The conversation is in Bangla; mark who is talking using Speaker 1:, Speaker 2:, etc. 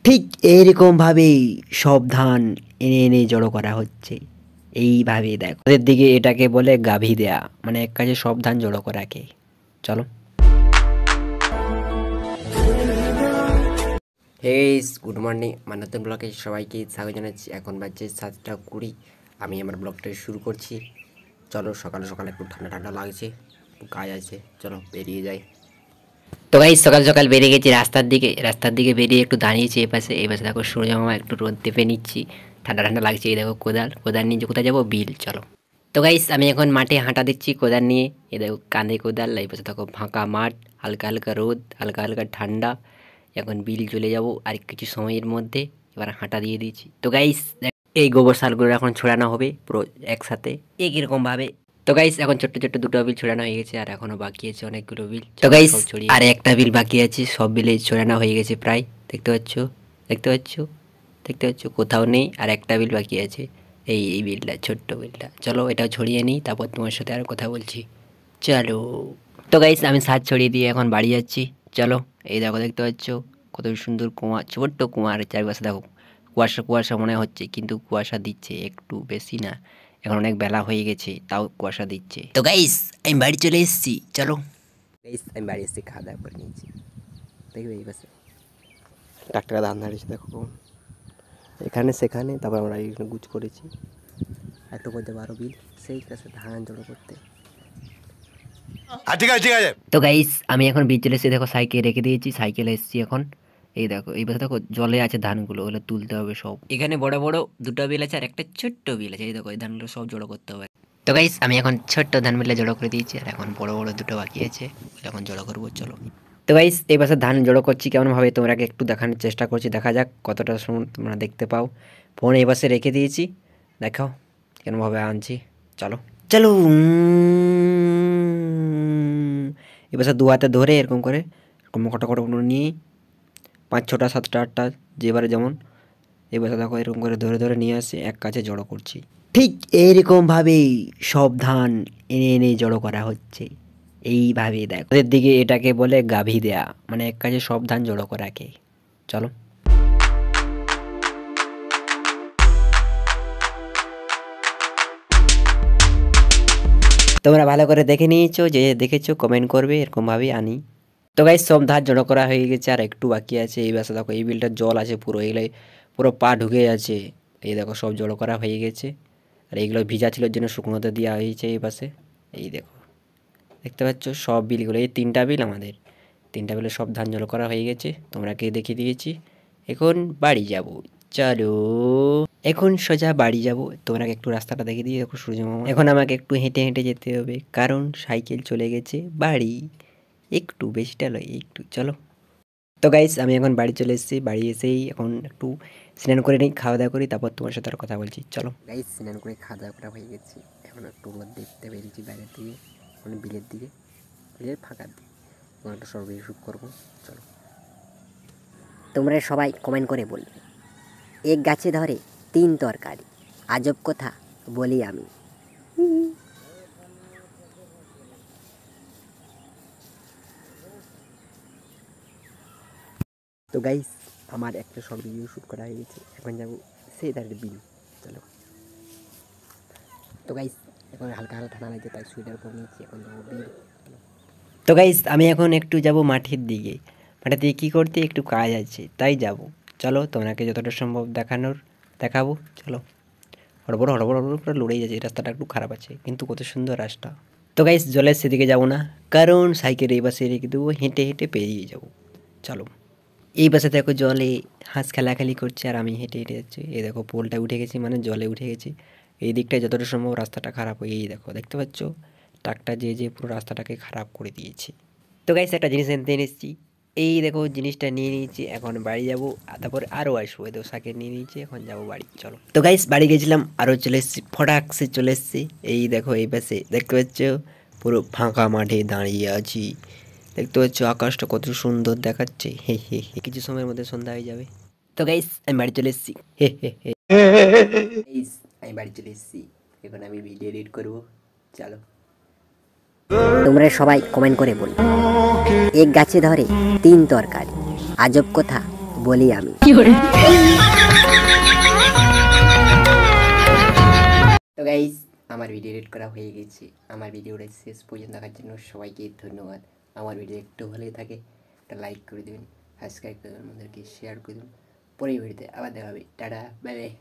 Speaker 1: ঠিক এইরকম ভাবেই সব ধান এনে এনে জড়ো করা হচ্ছে। এইভাবে দেখো ওদের দিকে এটাকে বলে গাভী দেয়া, মানে এক কাজে সব ধান জড়ো করাকে। চলো হেইস গুড মর্নিং, মান্নাতুন ব্লগে সবাইকে স্বাগত জানাচ্ছি। এখন বাজছে 7:20, আমি আমার ব্লগটা শুরু করছি। চলো সকালে সকালে একটু ঠান্ডা ঠান্ডা লাগছে, একটু কাজ আছে, চলো বেরিয়ে যাই। তো গাইস সকাল সকাল বেরিয়ে গেছি রাস্তার দিকে বেরিয়ে একটু দাঁড়িয়েছি এই পাশে দেখো সূর্য মামা একটু রোদ দেপে নিচ্ছি, ঠান্ডা ঠান্ডা লাগছে। এই দেখো কোদাল নিয়ে কোথায় যাবো, বিল। চলো তো গাইস আমি এখন মাঠে হাঁটা দিচ্ছি কোদাল নিয়ে। এই দেখো কাঁধে কোদাল, এই পাশে দেখো ফাঁকা মাঠ, হালকা হালকা রোদ, হালকা হালকা ঠান্ডা। এখন বিল চলে যাব আর কিছু সময়ের মধ্যে। এবার হাঁটা দিয়ে দিয়েছি। তো গাইস এই গোবর সারগুলো এখন ছড়ানো হবে পুরো একসাথে একইরকম ভাবে। তো গাইস এখন ছোট্ট ছোট্ট দুটো বিল ছড়ানো হয়ে গেছে, আর এখনো বাকি আছে অনেকগুলো বিল। তো গাইস আর একটা বিল বাকি আছে, সব বিলে ছড়ানো হয়ে গেছে প্রায়। দেখতে পাচ্ছ কোথাও নেই, আর একটা বিল বাকি আছে, এই বিলটা, ছোট্ট বিলটা। চলো এটাও ছড়িয়ে নিই, তারপর তোমার সাথে আর কথা বলছি। চলো তো গাইস আমি সাজ ছড়িয়ে দিয়ে এখন বাড়ি যাচ্ছি। চলো এই দেখো দেখতে পাচ্ছ কত সুন্দর কুয়া, ছোট্ট কুয়ার চারপাশে দেখো কুয়াশা কুয়াশা মনে হচ্ছে, কিন্তু কুয়াশা দিচ্ছে একটু বেশি না। এখন অনেক বেলা হয়ে গেছে, তাও কুয়াশা দিচ্ছে। তো গাইস আমি বাড়ি চলে এসেছি। চলো গাইস আমি বাড়ি এসে খাওয়া দাওয়া করে নিয়েছি। দেখবে এই পাশে টাকা ধান দাঁড়িয়েছে দেখো, এখানে সেখানে। তারপর আমরা এইখানে গুছ করেছি, একটু করতে 12 বিল সেই কাছে ধান জড়ো করতে। ঠিক আছে। তো গাইস আমি এখন বিল চলে এসেছি, দেখো সাইকেল রেখে দিয়েছি, সাইকেলে এসেছি এখন। এই দেখো এই পাশে দেখো জলে আছে ধানগুলো, ওগুলো তুলতে হবে সব। এখানে বড় বড় দুটো বিল আছে আর একটা ছোট্ট বিল আছে, এই দেখো এই ধানগুলো সব জড়ো করতে হবে। তো গাইস আমি এখন ছোট্ট ধান মিলে জড়ো করে দিয়েছি, আর এখন বড় বড় দুটো বাকি আছে, এখন জড়ো করবো। চলো তো গাইস এই পাশে ধান জড়ো করছি কেমন ভাবে তোমাকে একটু দেখানোর চেষ্টা করছি, দেখা যাক কতটা তোমরা দেখতে পাও। ফোন এই পাশে রেখে দিয়েছি, দেখাও কেমন ভাবে আনছি। চলো চলো এবার দু হাতে ধরে এরকম করে কটা নিয়ে 5, 6, 7, 8টা যেবারে যেমন। এবার দেখো এরকম করে ধরে ধরে নিয়ে আসি, এক কাছে জড়ো করছি। ঠিক এইরকম ভাবেই সব ধান এনে এনে জড়ো করা হচ্ছে। এইভাবে দেখো ওদের দিকে এটাকে বলে গাভী দেয়া, মানে এক কাছে সব ধান জড়ো করাকে। চলো তোমরা ভালো করে দেখে নিয়েছো, যে দেখেছো কমেন্ট করবে, এরকমভাবেই আনি। তো গাইস সব ধান জড়ো করা হয়ে গেছে, আর একটু বাকি আছে। এই বাসে দেখো এই বিলটার জল আছে পুরো, এগুলোই পুরো পা ঢুকে আছে। এই দেখো সব জড়ো করা হয়ে গেছে, আর এইগুলো ভিজা ছিল জন্য শুকনোতে দেওয়া হয়েছে এই পাশে। এই দেখো দেখতে পাচ্ছ সব বিলগুলো, এই 3টা বিল আমাদের, 3টা বিলে সব ধান জড়ো করা হয়ে গেছে, তোমরাকে দেখিয়ে দিয়েছি। এখন বাড়ি যাব। চলো এখন সোজা বাড়ি যাব। তোমরা একটু রাস্তাটা দেখে দিয়ে দেখো সূর্য মামা। এখন আমাকে একটু হেঁটে হেঁটে যেতে হবে, কারণ সাইকেল চলে গেছে বাড়ি, একটু বেশিটা লয় একটু। চলো তো গাইস আমি এখন বাড়ি চলে এসেছি, বাড়ি এসেই এখন একটু স্নান করে নিই, খাওয়া দাওয়া করি, তারপর তোমার সাথে আর কথা বলছি। চলো গাইস স্নান করে খাওয়া দাওয়া করা হয়ে গেছে, এখন একটু রোদ দেখতে বেরিয়েছি বাইরের দিকে, মানে বিলের দিকে, বিলের ফাঁকার দিকে, এখন একটা সর্বে শ্যুট করবো। চলো
Speaker 2: তোমরা সবাই কমেন্ট করে বলবে, এক গাছে ধরে 3 তরকারি, আজব কথা বলি আমি।
Speaker 1: তো গাইস আমার একটা শর্ট ভিডিও শ্যুট করা হয়ে গেছে, এখন যাবো সেই ধারের বিল। চলো তো গাইস এখন হালকা হালকা ঠান্ডা লাগছে, তাই সোয়েটার পরে নিয়েছি, এখন যাবো বিল। তো গাইস আমি এখন একটু যাব মাঠের দিকে, মাঠের দিকে কী করতে একটু কাজ আছে তাই যাব। চলো তোমাকে যতটা সম্ভব দেখাবো। চলো হড়বড় করে লড়েই যাচ্ছে, এই রাস্তাটা একটু খারাপ আছে কিন্তু কত সুন্দর রাস্তা। তো গাইস জলের সেদিকে যাবো না, কারণ সাইকেল এই পাশে রেখে দেবো, হেঁটে হেঁটে পেরিয়ে যাবো। চলো এই পাশে দেখো জলে হাঁস খেলাখেলি করছে, আর আমি হেঁটে হেঁটে যাচ্ছি। এই দেখো পোলটা উঠে গেছি, মানে জলে উঠে গেছি। এই দিকটায় যতটা সম্ভব রাস্তাটা খারাপ হয়ে, এই দেখো দেখতে পাচ্ছ ট্রাকটা যে পুরো রাস্তাটাকে খারাপ করে দিয়েছে। তো গাইস একটা জিনিস আনতে এসেছি, এই দেখো জিনিসটা নিয়ে নিয়েছি, এখন বাড়ি যাবো, তারপর আরও আসবো। এই দেখো সাইকেল নিয়ে নিয়েছি, এখন যাবো বাড়ি। চলো তো গাইস বাড়ি গেছিলাম, আরও চলে এসেছি, ফটাকসে চলে এসেছি। এই দেখো এই পাশে দেখতে পাচ্ছ পুরো ফাঁকা মাঠে দাঁড়িয়ে আছি, দেখতে পাচ্ছ আকাশটা কত সুন্দর দেখাচ্ছে। হে হে হে কিছু সময়ের মধ্যে সন্ধ্যা হয়ে যাবে। তো গাইস আমি বাড়ি চলে এসেছি, হে হে হে গাইস আমি বাড়ি চলে এসেছি, এখন আমি ভিডিও এডিট করবো। চলো
Speaker 2: তোমরা সবাই কমেন্ট করে বলবে, এক গাছে ধরে 3 তরকারি, আজব কথা বলি আমি।
Speaker 1: তো গাইস আমার ভিডিও এডিট করা হয়ে গেছে। আমার ভিডিওটা শেষ পর্যন্ত দেখার জন্য সবাইকে ধন্যবাদ। আমার ভিডিও একটু ভালোই থাকে একটা লাইক করে দেবেন, সাবস্ক্রাইব করে দেবেন, আমাদেরকে শেয়ার করে দেবেন। পরের ভিডিওতে আবার দেখা হবে। Tata, bye bye.